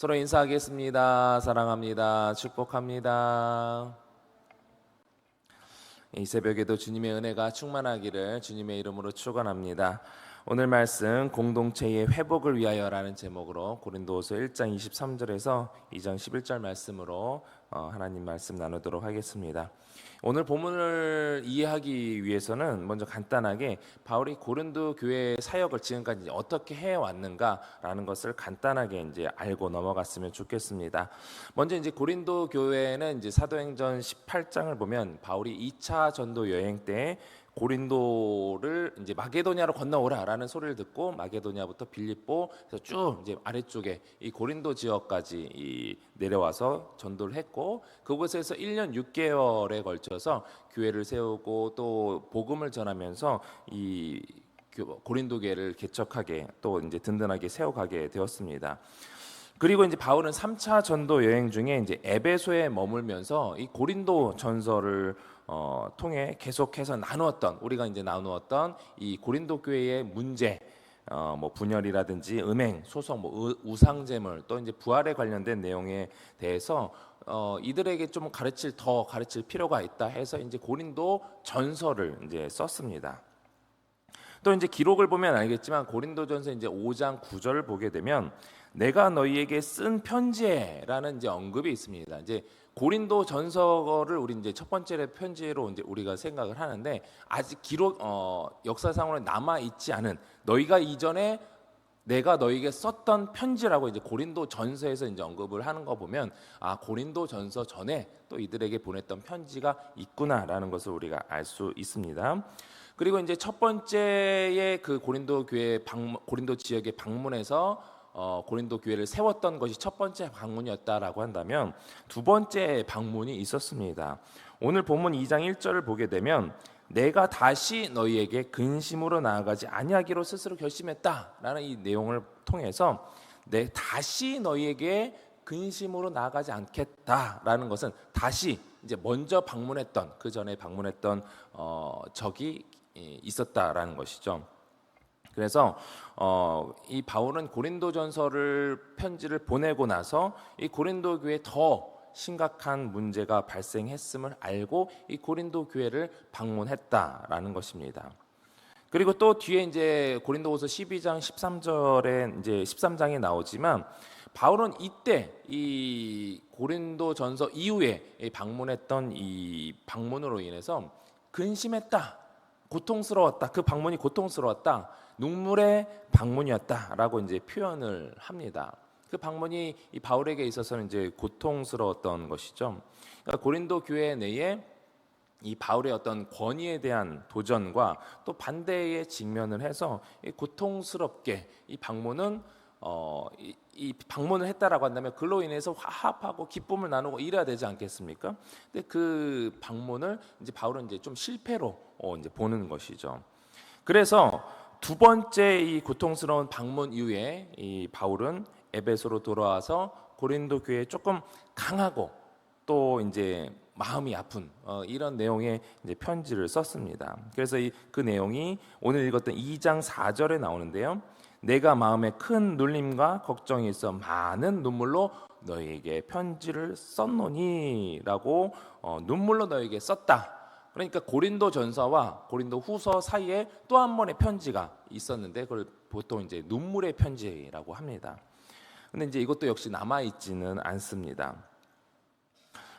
서로 인사하겠습니다. 사랑합니다. 축복합니다. 이 새벽에도 주님의 은혜가 충만하기를 주님의 이름으로 축원합니다. 오늘 말씀 공동체의 회복을 위하여라는 제목으로 고린도후서 1장 23절에서 2장 11절 말씀으로 하나님 말씀 나누도록 하겠습니다. 오늘 본문을 이해하기 위해서는 먼저 간단하게 바울이 고린도 교회의 사역을 지금까지 어떻게 해왔는가라는 것을 간단하게 이제 알고 넘어갔으면 좋겠습니다. 먼저 이제 고린도 교회는 이제 사도행전 18장을 보면 바울이 2차 전도 여행 때 고린도를 이제 마게도냐로 건너오라라는 소리를 듣고 마게도냐부터 빌립보 그래서 쭉 이제 아래쪽에 이 고린도 지역까지 내려와서 전도를 했고 그곳에서 1년 6개월에 걸쳐서 교회를 세우고 또 복음을 전하면서 이 고린도 교회를 개척하게 또 이제 든든하게 세워가게 되었습니다. 그리고 이제 바울은 3차 전도 여행 중에 이제 에베소에 머물면서 이 고린도 전서를 통해 계속해서 우리가 이제 나누었던 이 고린도 교회의 문제, 뭐 분열이라든지 음행, 소송, 뭐 우상제물 또 이제 부활에 관련된 내용에 대해서 이들에게 좀 가르칠 필요가 있다 해서 이제 고린도 전서를 이제 썼습니다. 또 이제 기록을 보면 알겠지만 고린도전서 이제 5장 9절을 보게 되면 내가 너희에게 쓴 편지에라는 이제 언급이 있습니다. 이제 고린도 전서를 우리 이제 첫 번째 편지로 이제 우리가 생각을 하는데 아직 역사상으로 남아 있지 않은 너희가 이전에 내가 너희에게 썼던 편지라고 이제 고린도 전서에서 이제 언급을 하는 거 보면 고린도 전서 전에 또 이들에게 보냈던 편지가 있구나라는 것을 우리가 알 수 있습니다. 그리고 이제 첫 번째의 그 고린도 지역에 방문해서 고린도 교회를 세웠던 것이 첫 번째 방문이었다라고 한다면 두 번째 방문이 있었습니다. 오늘 본문 2장 1절을 보게 되면 내가 다시 너희에게 근심으로 나아가지 아니하기로 스스로 결심했다라는 이 내용을 통해서 내 다시 너희에게 근심으로 나아가지 않겠다라는 것은 다시 이제 먼저 방문했던 그 전에 방문했던 적이 있었다라는 것이죠. 그래서 이 바울은 고린도전서를 편지를 보내고 나서 이 고린도 교회에 더 심각한 문제가 발생했음을 알고 이 고린도 교회를 방문했다라는 것입니다. 그리고 또 뒤에 이제 고린도후서 12장 13절에 이제 13장에 나오지만 바울은 이때 이 고린도전서 이후에 방문했던 이 방문으로 인해서 근심했다. 고통스러웠다. 그 방문이 고통스러웠다. 눈물의 방문이었다라고 이제 표현을 합니다. 그 방문이 이 바울에게 있어서는 이제 고통스러웠던 것이죠. 그러니까 고린도 교회 내에 이 바울의 어떤 권위에 대한 도전과 또 반대에 직면을 해서 고통스럽게 이 방문은 이 방문을 했다라고 한다면 그로 인해서 화합하고 기쁨을 나누고 이래야 되지 않겠습니까? 근데 그 방문을 이제 바울은 이제 좀 실패로 이제 보는 것이죠. 그래서 두 번째 이 고통스러운 방문 이후에 이 바울은 에베소로 돌아와서 고린도 교회에 조금 강하고 또 이제 마음이 아픈 이런 내용의 이제 편지를 썼습니다. 그래서 그 내용이 오늘 읽었던 2장 4절에 나오는데요. 내가 마음에 큰 눌림과 걱정이 있어 많은 눈물로 너희에게 편지를 썼노니라고 눈물로 너희에게 썼다. 그러니까 고린도 전서와 고린도 후서 사이에 또 한 번의 편지가 있었는데 그걸 보통 이제 눈물의 편지라고 합니다. 근데 이제 이것도 역시 남아 있지는 않습니다.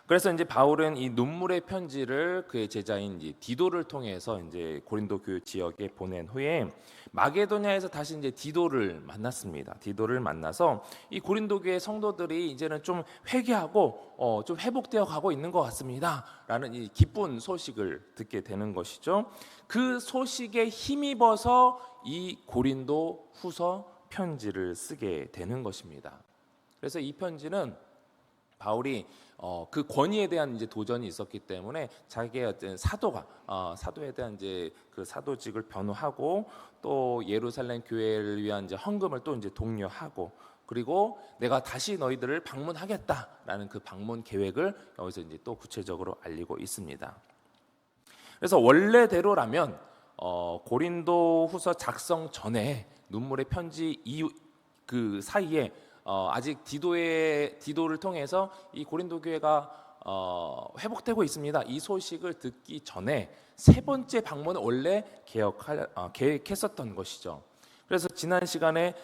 그래서 이제 바울은 이 눈물의 편지를 그의 제자인 이제 디도를 통해서 이제 고린도 교회 지역에 보낸 후에 마게도냐에서 다시 이제 디도를 만났습니다. 디도를 만나서 이 고린도 교회 성도들이 이제는 좀 회개하고 좀 회복되어 가고 있는 것 같습니다라는 이 기쁜 소식을 듣게 되는 것이죠. 그 소식에 힘입어서 이 고린도 후서 편지를 쓰게 되는 것입니다. 그래서 이 편지는 바울이 그 권위에 대한 이제 도전이 있었기 때문에 자기의 어떤 사도에 대한 이제 그 사도직을 변호하고 또 예루살렘 교회를 위한 이제 헌금을 또 이제 독려하고 그리고 내가 다시 너희들을 방문하겠다라는 그 방문 계획을 여기서 이제 또 구체적으로 알리고 있습니다. 그래서 원래대로라면 고린도후서 작성 전에 눈물의 편지 이후 그 사이에 아직 디도를 통해서 이 고린도 교회가 회복되고 있습니다. 이 소식을 듣기 전에 세 번째 방문을 원래 계획했었던 것이죠. 그래서 지난 시간에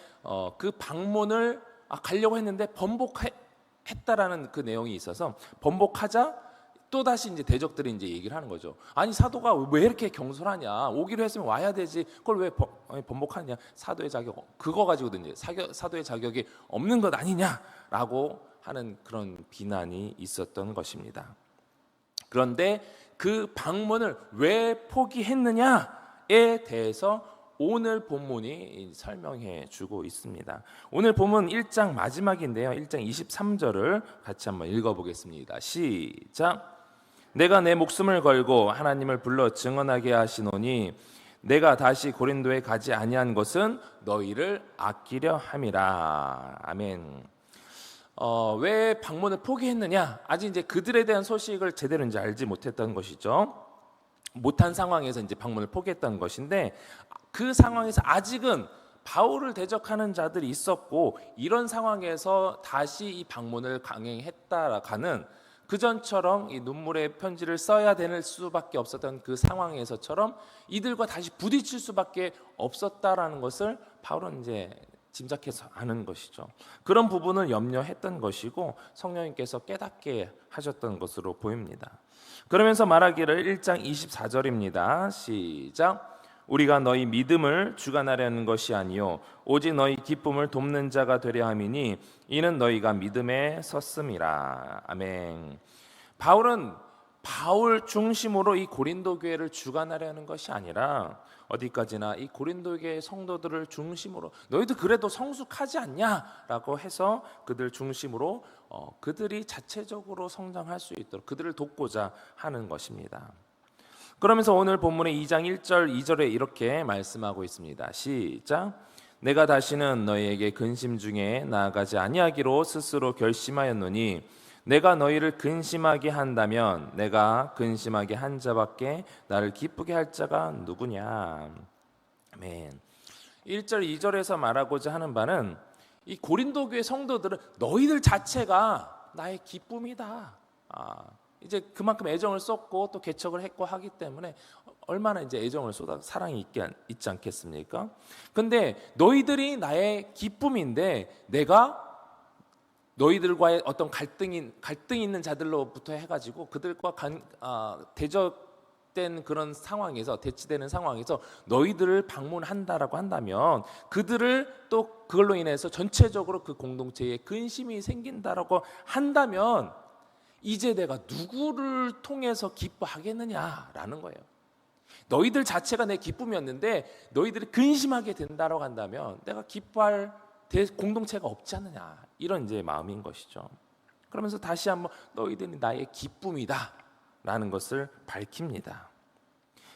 그 방문을 가려고 했는데 번복했다라는 그 내용이 있어서 번복하자 또 다시 이제 대적들이 이제 얘기를 하는 거죠. 아니 사도가 왜 이렇게 경솔하냐? 오기로 했으면 와야 되지. 그걸 왜 번복하냐? 사도의 자격 그거 가지고도 이제 사도의 자격이 없는 것 아니냐라고 하는 그런 비난이 있었던 것입니다. 그런데 그 방문을 왜 포기했느냐에 대해서 오늘 본문이 설명해 주고 있습니다. 오늘 본문 1장 마지막인데요. 1장 23절을 같이 한번 읽어보겠습니다. 시작. 내가 내 목숨을 걸고 하나님을 불러 증언하게 하시노니 내가 다시 고린도에 가지 아니한 것은 너희를 아끼려 함이라. 아멘. 왜 방문을 포기했느냐? 아직 이제 그들에 대한 소식을 제대로 이제 알지 못했던 것이죠. 못한 상황에서 이제 방문을 포기했던 것인데 그 상황에서 아직은 바울을 대적하는 자들이 있었고 이런 상황에서 다시 이 방문을 강행했다라는 그전처럼 이 눈물의 편지를 써야 될 수밖에 없었던 그 상황에서처럼 이들과 다시 부딪힐 수밖에 없었다라는 것을 바울은 이제 짐작해서 아는 것이죠. 그런 부분을 염려했던 것이고 성령님께서 깨닫게 하셨던 것으로 보입니다. 그러면서 말하기를 1장 24절입니다. 시작. 우리가 너희 믿음을 주관하려는 것이 아니요 오직 너희 기쁨을 돕는 자가 되려 함이니 이는 너희가 믿음에 섰음이라. 아멘. 바울은 바울 중심으로 이 고린도 교회를 주관하려는 것이 아니라 어디까지나 이 고린도 교회 성도들을 중심으로 너희들 그래도 성숙하지 않냐라고 해서 그들 중심으로 그들이 자체적으로 성장할 수 있도록 그들을 돕고자 하는 것입니다. 그러면서 오늘 본문의 2장 1절 2절에 이렇게 말씀하고 있습니다. 시작. 내가 다시는 너희에게 근심 중에 나아가지 아니하기로 스스로 결심하였노니 내가 너희를 근심하게 한다면 내가 근심하게 한 자밖에 나를 기쁘게 할 자가 누구냐. 아멘. 1절 2절에서 말하고자 하는 바는 이 고린도 교회 성도들은 너희들 자체가 나의 기쁨이다. 이제 그만큼 애정을 쏟고 또 개척을 했고 하기 때문에 얼마나 이제 애정을 쏟아 사랑이 있지 않겠습니까? 근데 너희들이 나의 기쁨인데 내가 너희들과의 어떤 갈등이 있는 자들로부터 해가지고 그들과 대적된 그런 상황에서 대치되는 상황에서 너희들을 방문한다라고 한다면 그들을 또 그걸로 인해서 전체적으로 그 공동체에 근심이 생긴다라고 한다면 이제 내가 누구를 통해서 기뻐하겠느냐라는 거예요. 너희들 자체가 내 기쁨이었는데 너희들이 근심하게 된다라고 한다면 내가 기뻐할 공동체가 없지 않느냐 이런 이제 마음인 것이죠. 그러면서 다시 한번 너희들이 나의 기쁨이다라는 것을 밝힙니다.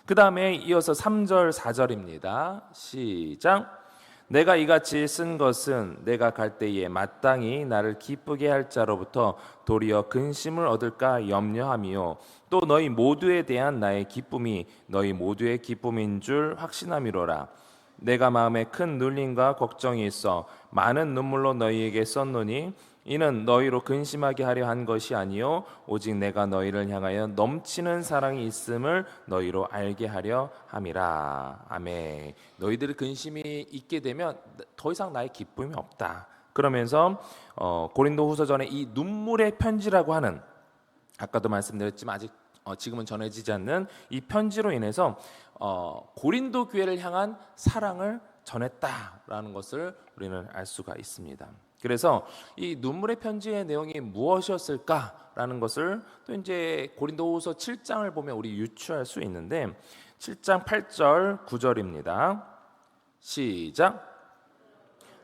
그 다음에 이어서 3절 4절입니다. 시작. 내가 이같이 쓴 것은 내가 갈 때에 마땅히 나를 기쁘게 할 자로부터 도리어 근심을 얻을까 염려함이요 또 너희 모두에 대한 나의 기쁨이 너희 모두의 기쁨인 줄 확신함이로라. 내가 마음에 큰 눌림과 걱정이 있어 많은 눈물로 너희에게 썼노니 이는 너희로 근심하게 하려 한 것이 아니요 오직 내가 너희를 향하여 넘치는 사랑이 있음을 너희로 알게 하려 함이라. 아멘. 너희들이 근심이 있게 되면 더 이상 나의 기쁨이 없다. 그러면서 고린도후서 전에 이 눈물의 편지라고 하는 아까도 말씀드렸지만 아직 지금은 전해지지 않는 이 편지로 인해서 고린도 교회를 향한 사랑을 전했다라는 것을 우리는 알 수가 있습니다. 그래서 이 눈물의 편지의 내용이 무엇이었을까라는 것을 또 이제 고린도후서 7장을 보면 우리 유추할 수 있는데 7장 8절 9절입니다. 시작.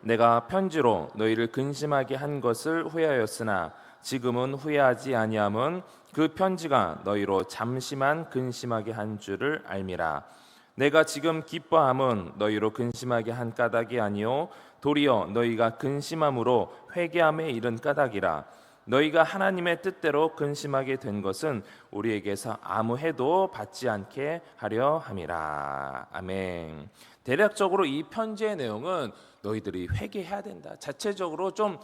내가 편지로 너희를 근심하게 한 것을 후회하였으나 지금은 후회하지 아니함은 그 편지가 너희로 잠시만 근심하게 한 줄을 알미라. 내가 지금 기뻐함은 너희로 근심하게 한 까닭이 아니요 도리어 너희가 근심함으로 회개함에 이른 까닭이라. 너희가 하나님의 뜻대로 근심하게 된 것은 우리에게서 아무 해도 받지 않게 하려 함이라. 아멘. 대략적으로 이 편지의 내용은 너희들이 회개해야 된다. 자체적으로 좀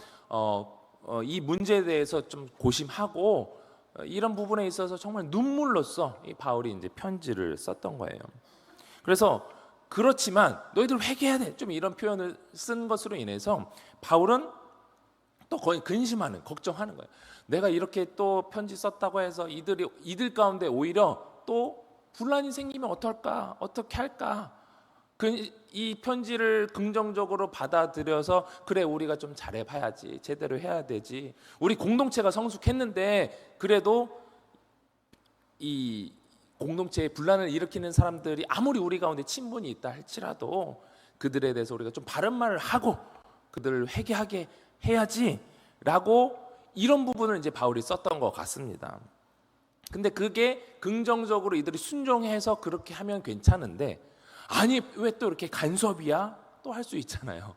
이 문제에 대해서 좀 고심하고 이런 부분에 있어서 정말 눈물로써 이 바울이 이제 편지를 썼던 거예요. 그래서 그렇지만 너희들 회개해야 돼. 좀 이런 표현을 쓴 것으로 인해서 바울은 또 거의 근심하는, 걱정하는 거예요. 내가 이렇게 또 편지 썼다고 해서 이들 가운데 오히려 또 분란이 생기면 어떨까? 어떻게 할까? 이 편지를 긍정적으로 받아들여서 그래 우리가 좀 잘해봐야지, 제대로 해야 되지. 우리 공동체가 성숙했는데 그래도 이 공동체에 분란을 일으키는 사람들이 아무리 우리 가운데 친분이 있다 할지라도 그들에 대해서 우리가 좀 바른 말을 하고 그들을 회개하게 해야지라고 이런 부분을 이제 바울이 썼던 것 같습니다. 근데 그게 긍정적으로 이들이 순종해서 그렇게 하면 괜찮은데 아니 왜 또 이렇게 간섭이야? 또 할 수 있잖아요.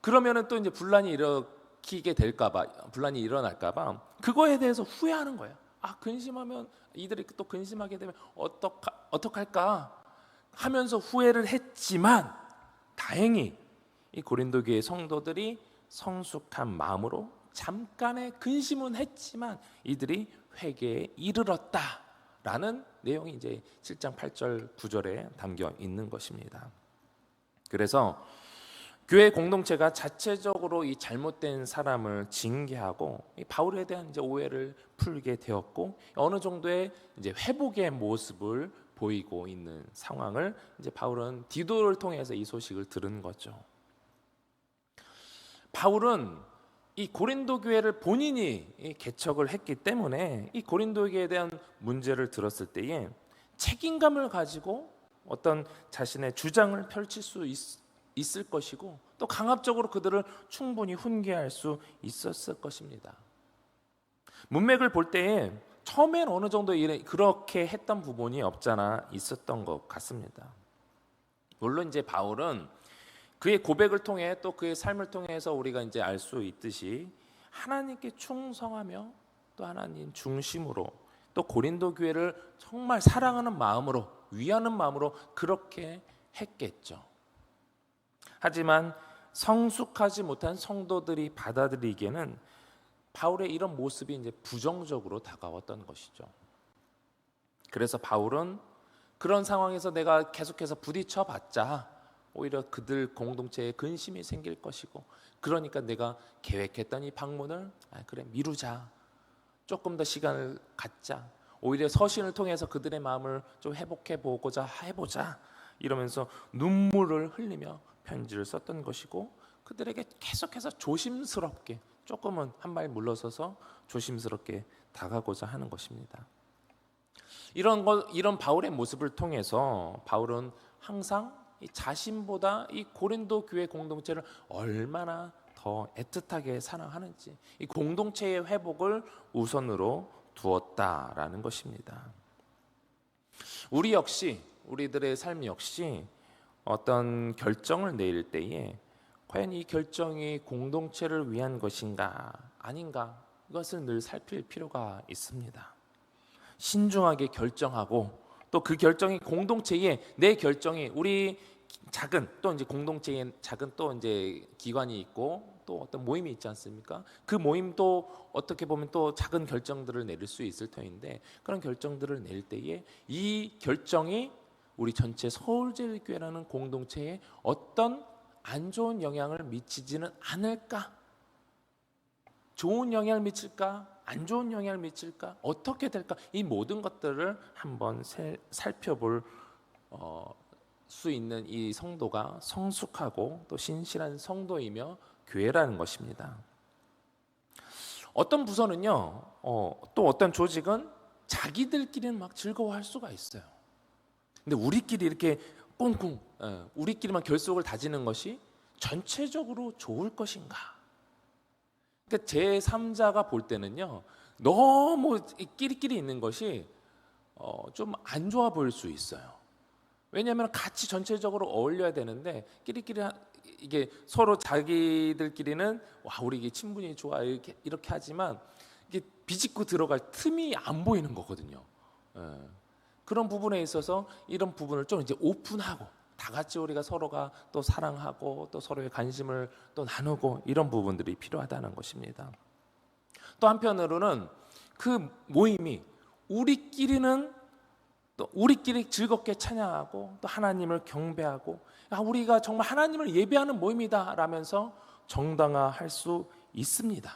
그러면은 또 이제 분란이 분란이 일어날까봐 그거에 대해서 후회하는 거예요. 아 근심하면 이들이 또 근심하게 되면 어떡할까 하면서 후회를 했지만 다행히 이 고린도 교회 성도들이 성숙한 마음으로 잠깐의 근심은 했지만 이들이 회개에 이르렀다라는 내용이 이제 7장 8절 9절에 담겨 있는 것입니다. 그래서 교회 공동체가 자체적으로 이 잘못된 사람을 징계하고 이 바울에 대한 이제 오해를 풀게 되었고 어느 정도의 이제 회복의 모습을 보이고 있는 상황을 이제 바울은 디도를 통해서 이 소식을 들은 거죠. 바울은 이 고린도 교회를 본인이 개척을 했기 때문에 이 고린도 교회에 대한 문제를 들었을 때에 책임감을 가지고 어떤 자신의 주장을 펼칠 수 있을 것이고 또 강압적으로 그들을 충분히 훈계할 수 있었을 것입니다. 문맥을 볼 때에 처음엔 어느 정도 그렇게 했던 부분이 없잖아 있었던 것 같습니다. 물론 이제 바울은 그의 고백을 통해 또 그의 삶을 통해서 우리가 이제 알 수 있듯이 하나님께 충성하며 또 하나님 중심으로 또 고린도 교회를 정말 사랑하는 마음으로 위하는 마음으로 그렇게 했겠죠. 하지만 성숙하지 못한 성도들이 받아들이기에는 바울의 이런 모습이 이제 부정적으로 다가왔던 것이죠. 그래서 바울은 그런 상황에서 내가 계속해서 부딪혀봤자 오히려 그들 공동체에 근심이 생길 것이고 그러니까 내가 계획했던 이 방문을 그래 미루자, 조금 더 시간을 갖자, 오히려 서신을 통해서 그들의 마음을 좀 회복해 보고자 해보자 이러면서 눈물을 흘리며 편지를 썼던 것이고 그들에게 계속해서 조심스럽게 조금은 한 발 물러서서 조심스럽게 다가고자 하는 것입니다. 이런 바울의 모습을 통해서 바울은 항상 이 자신보다 이 고린도 교회 공동체를 얼마나 더 애틋하게 사랑하는지 이 공동체의 회복을 우선으로 두었다라는 것입니다. 우리 역시 우리들의 삶 역시 어떤 결정을 내릴 때에 과연 이 결정이 공동체를 위한 것인가 아닌가 이것을 늘 살필 필요가 있습니다. 신중하게 결정하고 또 그 결정이 공동체에 내 결정이 우리 작은 또 이제 공동체에 작은 또 이제 기관이 있고 또 어떤 모임이 있지 않습니까? 그 모임도 어떻게 보면 또 작은 결정들을 내릴 수 있을 터인데 그런 결정들을 낼 때에 이 결정이 우리 전체 서울제일교회라는 공동체에 어떤 안 좋은 영향을 미치지는 않을까? 좋은 영향을 미칠까? 안 좋은 영향을 미칠까? 어떻게 될까? 이 모든 것들을 한번 살펴볼 수 있는 이 성도가 성숙하고 또 신실한 성도이며 교회라는 것입니다. 어떤 부서는요, 또 어떤 조직은 자기들끼리는 막 즐거워할 수가 있어요. 근데 우리끼리 이렇게 꽁꽁 우리끼리만 결속을 다지는 것이 전체적으로 좋을 것인가? 그러니까 제3자가 볼 때는요 너무 끼리끼리 있는 것이 좀 안 좋아 보일 수 있어요. 왜냐하면 같이 전체적으로 어울려야 되는데 끼리끼리 이게 서로 자기들끼리는 와 우리 이게 친분이 좋아 이렇게 하지만 이게 비집고 들어갈 틈이 안 보이는 거거든요. 그런 부분에 있어서 이런 부분을 좀 이제 오픈하고 다 같이 우리가 서로가 또 사랑하고 또 서로의 관심을 또 나누고 이런 부분들이 필요하다는 것입니다. 또 한편으로는 그 모임이 우리끼리는 또 우리끼리 즐겁게 찬양하고 또 하나님을 경배하고 우리가 정말 하나님을 예배하는 모임이다 라면서 정당화할 수 있습니다.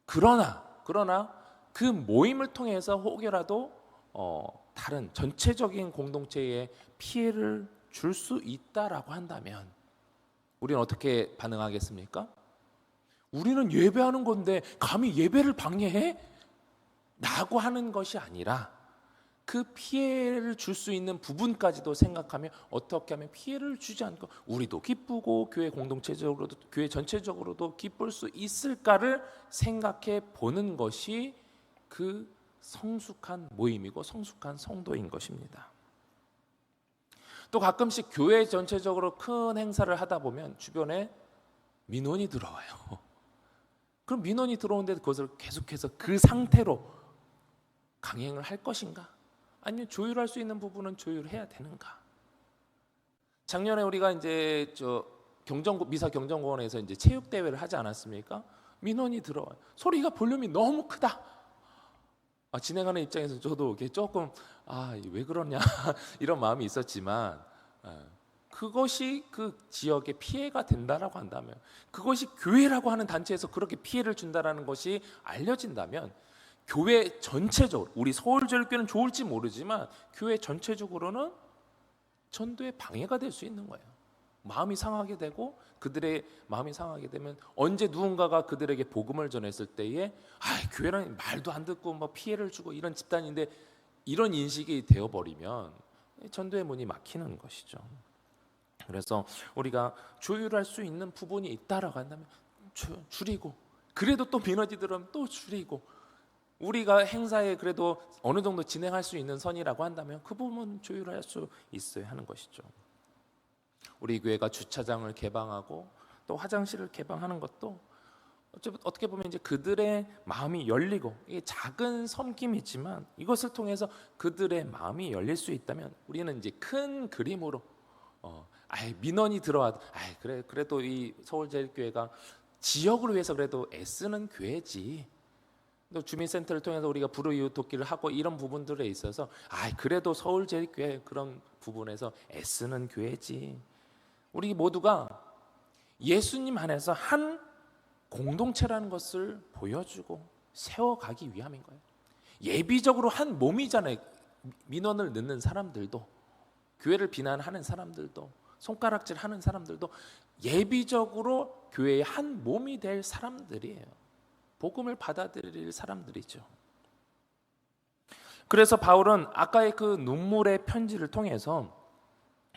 그러나 그 모임을 통해서 혹여라도 다른 전체적인 공동체에 피해를 줄 수 있다라고 한다면 우리는 어떻게 반응하겠습니까? 우리는 예배하는 건데 감히 예배를 방해해? 라고 하는 것이 아니라 그 피해를 줄 수 있는 부분까지도 생각하며 어떻게 하면 피해를 주지 않고 우리도 기쁘고 교회 공동체적으로도 교회 전체적으로도 기쁠 수 있을까를 생각해 보는 것이 그 성숙한 모임이고 성숙한 성도인 것입니다. 또 가끔씩 교회 전체적으로 큰 행사를 하다 보면 주변에 민원이 들어와요. 그럼 민원이 들어오는데 그것을 계속해서 그 상태로 강행을 할 것인가? 아니면 조율할 수 있는 부분은 조율해야 되는가? 작년에 우리가 이제 미사 경정공원에서 이제 체육 대회를 하지 않았습니까? 민원이 들어와요. 소리가 볼륨이 너무 크다. 진행하는 입장에서 저도 조금 왜 그러냐 이런 마음이 있었지만 그것이 그 지역에 피해가 된다라고 한다면 그것이 교회라고 하는 단체에서 그렇게 피해를 준다라는 것이 알려진다면 교회 전체적으로 우리 서울제일교회는 좋을지 모르지만 교회 전체적으로는 전도에 방해가 될 수 있는 거예요. 마음이 상하게 되고 그들의 마음이 상하게 되면 언제 누군가가 그들에게 복음을 전했을 때에 교회는 말도 안 듣고 뭐 피해를 주고 이런 집단인데 이런 인식이 되어버리면 전도의 문이 막히는 것이죠. 그래서 우리가 조율할 수 있는 부분이 있다라고 한다면 줄이고 그래도 또 민원이 들어오면 또 줄이고 우리가 행사에 그래도 어느 정도 진행할 수 있는 선이라고 한다면 그 부분 조율할 수 있어야 하는 것이죠. 우리 교회가 주차장을 개방하고 또 화장실을 개방하는 것도 어떻게 보면 이제 그들의 마음이 열리고 이게 작은 섬김이지만 이것을 통해서 그들의 마음이 열릴 수 있다면 우리는 이제 큰 그림으로 민원이 들어와도 그래도 이 서울제일교회가 지역을 위해서 그래도 애쓰는 교회지. 또 주민센터를 통해서 우리가 불우이웃 돕기를 하고 이런 부분들에 있어서 그래도 서울제일교회 그런 부분에서 애쓰는 교회지. 우리 모두가 예수님 안에서 한 공동체라는 것을 보여주고 세워가기 위함인 거예요. 예비적으로 한 몸이잖아요. 민원을 넣는 사람들도 교회를 비난하는 사람들도 손가락질하는 사람들도 예비적으로 교회의 한 몸이 될 사람들이에요. 복음을 받아들일 사람들이죠. 그래서 바울은 아까의 그 눈물의 편지를 통해서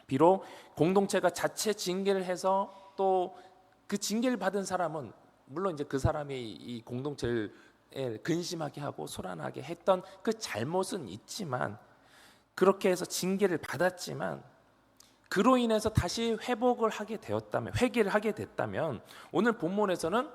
비록 공동체가 자체 징계를 해서 또 그 징계를 받은 사람은 물론 이제 그 사람이 이 공동체를 근심하게 하고 소란하게 했던 그 잘못은 있지만 그렇게 해서 징계를 받았지만 그로 인해서 다시 회복을 하게 되었다면 회개를 하게 됐다면 오늘 본문에서는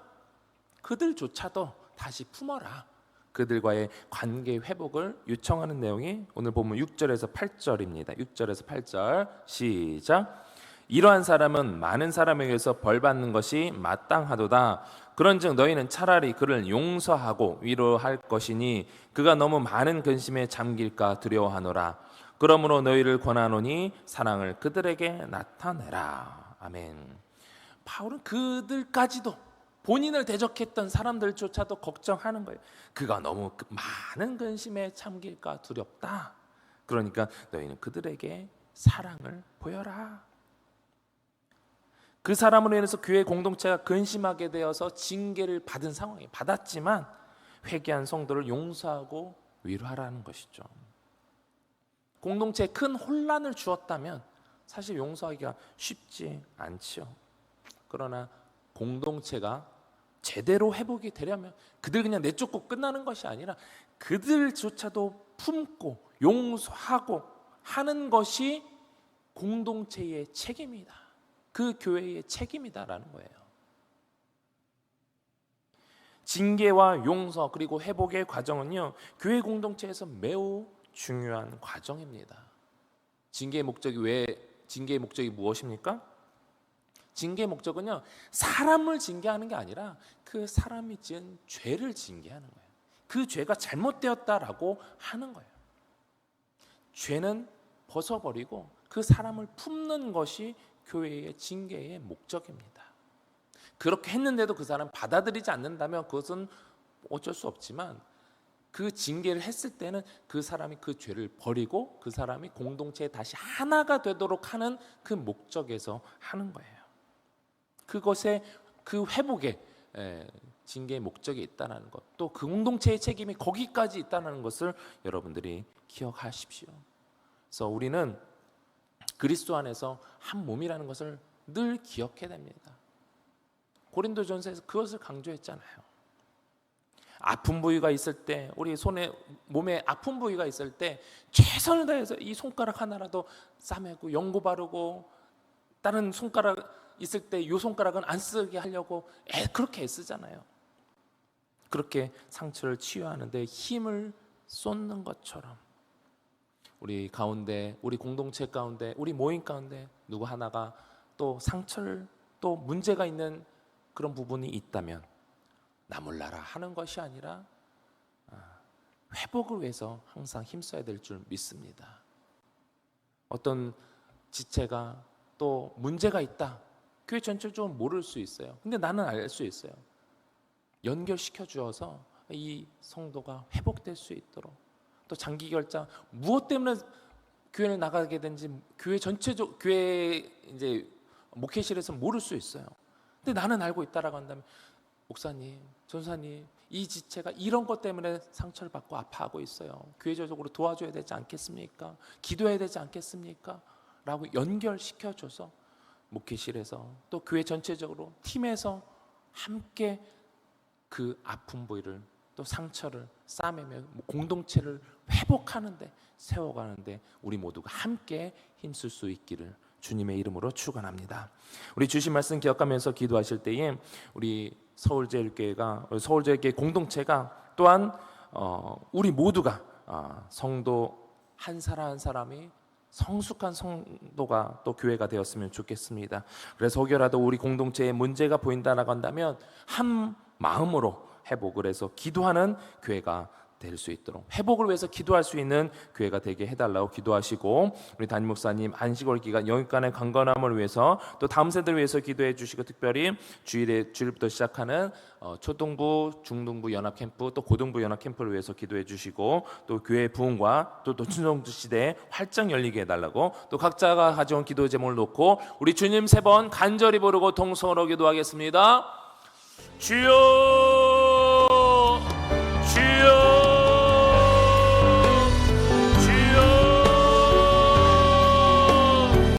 그들조차도 다시 품어라. 그들과의 관계 회복을 요청하는 내용이 오늘 본문 6절에서 8절입니다. 6절에서 8절 시작. 이러한 사람은 많은 사람에 의해서 벌받는 것이 마땅하도다. 그런즉 너희는 차라리 그를 용서하고 위로할 것이니 그가 너무 많은 근심에 잠길까 두려워하노라. 그러므로 너희를 권하노니 사랑을 그들에게 나타내라. 아멘. 바울은 그들까지도 본인을 대적했던 사람들조차도 걱정하는 거예요. 그가 너무 많은 근심에 잠길까 두렵다. 그러니까 너희는 그들에게 사랑을 보여라. 그 사람으로 인해서 교회 공동체가 근심하게 되어서 징계를 받은 상황에 받았지만 회개한 성도를 용서하고 위로하라는 것이죠. 공동체에 큰 혼란을 주었다면 사실 용서하기가 쉽지 않죠. 그러나 공동체가 제대로 회복이 되려면 그들 그냥 내쫓고 끝나는 것이 아니라 그들조차도 품고 용서하고 하는 것이 공동체의 책임이다. 그 교회의 책임이다라는 거예요. 징계와 용서 그리고 회복의 과정은요, 교회 공동체에서 매우 중요한 과정입니다. 징계의 목적이 왜 징계의 목적이 무엇입니까? 징계의 목적은요, 사람을 징계하는 게 아니라 그 사람이 지은 죄를 징계하는 거예요. 그 죄가 잘못되었다라고 하는 거예요. 죄는 벗어버리고 그 사람을 품는 것이 교회의 징계의 목적입니다. 그렇게 했는데도 그 사람 받아들이지 않는다면 그것은 어쩔 수 없지만, 그 징계를 했을 때는 그 사람이 그 죄를 버리고 그 사람이 공동체에 다시 하나가 되도록 하는 그 목적에서 하는 거예요. 그것에, 그 회복에 징계의 목적이 있다는 것, 또 그 공동체의 책임이 거기까지 있다는 것을 여러분들이 기억하십시오. 그래서 우리는 그리스도 안에서 한 몸이라는 것을 늘 기억해야 됩니다. 고린도전서에서 그것을 강조했잖아요. 아픈 부위가 있을 때, 우리 몸에 아픈 부위가 있을 때 최선을 다해서 이 손가락 하나라도 싸매고 연고 바르고, 다른 손가락 있을 때 이 손가락은 안 쓰게 하려고 그렇게 애쓰잖아요. 그렇게 상처를 치유하는데 힘을 쏟는 것처럼 우리 가운데, 우리 공동체 가운데, 우리 모임 가운데 누구 하나가 또 상처를, 또 문제가 있는 그런 부분이 있다면 나 몰라라 하는 것이 아니라 회복을 위해서 항상 힘써야 될 줄 믿습니다. 어떤 지체가 또 문제가 있다, 교회 전체적으로 모를 수 있어요. 근데 나는 알 수 있어요. 연결시켜 주어서 이 성도가 회복될 수 있도록, 또 장기 결장, 무엇 때문에 교회를 나가게 된지 교회 전체적, 교회 이제 목회실에서 모를 수 있어요. 근데 나는 알고 있다라고 한다면, 목사님, 전사님, 이 지체가 이런 것 때문에 상처를 받고 아파하고 있어요. 교회적으로 도와줘야 되지 않겠습니까? 기도해야 되지 않겠습니까? 라고 연결시켜줘서 목회실에서, 또 교회 전체적으로 팀에서 함께 그 아픈 부위를, 또 상처를 싸매며 공동체를 회복하는데, 세워가는데 우리 모두가 함께 힘쓸 수 있기를 주님의 이름으로 축원합니다. 우리 주신 말씀 기억하면서 기도하실 때에 우리 서울제일교회 공동체가 또한 우리 모두가 성도 한 사람 한 사람이 성숙한 성도가 또 교회가 되었으면 좋겠습니다. 그래서 혹여라도 우리 공동체에 문제가 보인다라고 한다면 한 마음으로 회복을 해서 기도하는 교회가 될 수 있도록, 회복을 위해서 기도할 수 있는 교회가 되게 해달라고 기도하시고, 우리 담임 목사님 안식월 기간 영육간의 강건함을 위해서, 또 다음 세대를 위해서 기도해 주시고, 특별히 주일부터 시작하는 초등부, 중등부 연합 캠프, 또 고등부 연합 캠프를 위해서 기도해 주시고, 또 교회 부흥과 또 노춘정주 시대에 활짝 열리게 해달라고, 또 각자가 가져온 기도 제목을 놓고 우리 주님 3번 간절히 부르고 통성으로 기도하겠습니다. 주여